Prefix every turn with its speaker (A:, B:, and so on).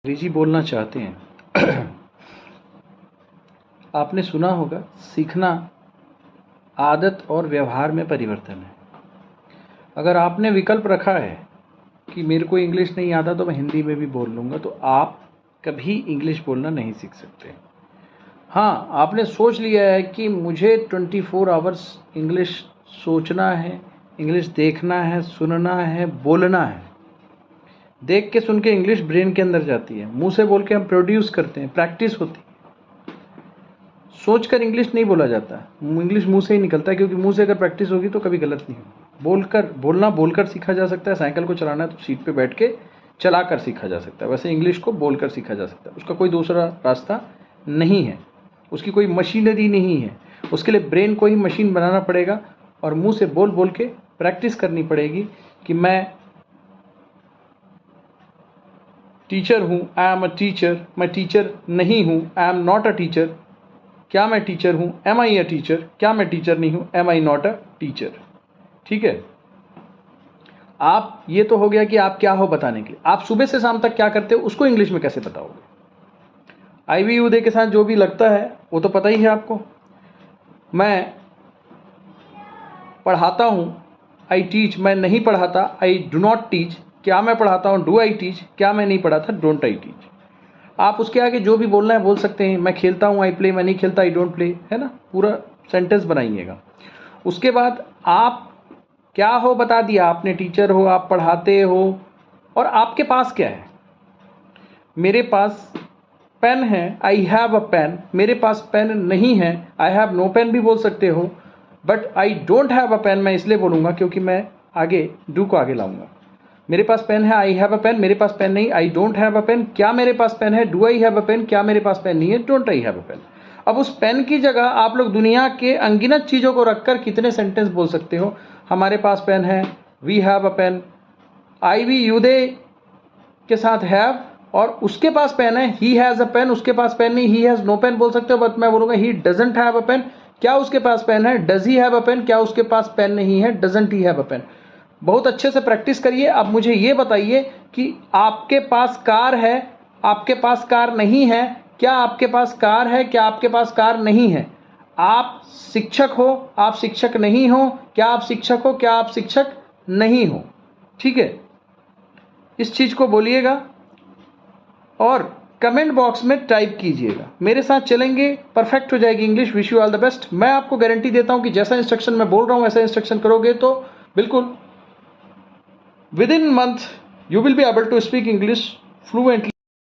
A: अंग्रेजी बोलना चाहते हैं आपने सुना होगा सीखना आदत और व्यवहार में परिवर्तन है। अगर आपने विकल्प रखा है कि मेरे को इंग्लिश नहीं आता तो मैं हिंदी में भी बोल लूँगा, तो आप कभी इंग्लिश बोलना नहीं सीख सकते। हाँ, आपने सोच लिया है कि मुझे 24 आवर्स इंग्लिश सोचना है, इंग्लिश देखना है, सुनना है, बोलना है। देख के सुन के इंग्लिश ब्रेन के अंदर जाती है, मुंह से बोल के हम प्रोड्यूस करते हैं, प्रैक्टिस होती है। सोच कर इंग्लिश नहीं बोला जाता, इंग्लिश मुंह से ही निकलता है, क्योंकि मुंह से अगर प्रैक्टिस होगी तो कभी गलत नहीं होगी। बोलकर सीखा जा सकता है। साइकिल को चलाना है तो सीट पे बैठ के चला कर सीखा जा सकता है, वैसे इंग्लिश को बोलकर सीखा जा सकता है। उसका कोई दूसरा रास्ता नहीं है, उसकी कोई मशीनरी नहीं है। उसके लिए ब्रेन को ही मशीन बनाना पड़ेगा और मुंह से बोल बोल के प्रैक्टिस करनी पड़ेगी कि मैं टीचर हूँ, आई एम अ टीचर, मैं टीचर नहीं हूँ, I am not a teacher, क्या मैं टीचर हूँ, एम आई अ टीचर, क्या मैं टीचर नहीं हूँ, am I not a teacher. ठीक है, आप ये तो हो गया कि आप क्या हो बताने के लिए। आप सुबह से शाम तक क्या करते हो उसको इंग्लिश में कैसे बताओगे। आईवी उदय के साथ जो भी लगता है वो तो पता ही है आपको। मैं पढ़ाता हूँ, आई टीच, मैं नहीं पढ़ाता, आई डू नॉट टीच, क्या मैं पढ़ाता हूँ, डू आई टीच, क्या मैं नहीं पढ़ाता, डोंट आई टीच। आप उसके आगे जो भी बोलना है बोल सकते हैं। मैं खेलता हूँ, आई प्ले, मैं नहीं खेलता, आई डोंट प्ले, है ना, पूरा सेंटेंस बनाइएगा। उसके बाद आप क्या हो बता दिया आपने, टीचर हो, आप पढ़ाते हो, और आपके पास क्या है। मेरे पास पेन है, आई हैव अ पेन, मेरे पास पेन नहीं है, आई हैव नो पेन भी बोल सकते हो, but I don't have a pen मैं इसलिए बोलूँगा क्योंकि मैं आगे डू को आगे लाऊंगा। मेरे पास पेन है, आई हैव अ पेन, मेरे पास पेन नहीं, I don't have a pen, क्या मेरे पास पेन है, do I have a pen, क्या मेरे पास पेन नहीं है, don't I have a pen. अब उस पेन की जगह आप लोग दुनिया के अनगिनत चीज़ों को रखकर कितने सेंटेंस बोल सकते हो। हमारे पास पेन है, we have a pen, I we यूदे के साथ हैव, और उसके पास पेन है, ही हैज़ अ पेन, उसके पास पेन नहीं, ही हैज़ नो पेन बोल सकते हो, बट मैं बोलूँगा he doesn't have a pen, क्या उसके पास पेन है, does he have a pen, क्या उसके पास पेन नहीं है, doesn't he have a pen. बहुत अच्छे से प्रैक्टिस करिए। अब मुझे ये बताइए कि आपके पास कार है, आपके पास कार नहीं है, क्या आपके पास कार है, क्या आपके पास कार नहीं है। आप शिक्षक हो, आप शिक्षक नहीं हो, क्या आप शिक्षक हो, क्या आप शिक्षक नहीं हो। ठीक है, इस चीज़ को बोलिएगा और कमेंट बॉक्स में टाइप कीजिएगा। मेरे साथ चलेंगे, परफेक्ट हो जाएगी English. Wish you all the best. मैं आपको गारंटी देता हूं कि जैसा इंस्ट्रक्शन मैं बोल रहा हूं वैसा इंस्ट्रक्शन करोगे तो बिल्कुल within month you will be able to speak English fluently.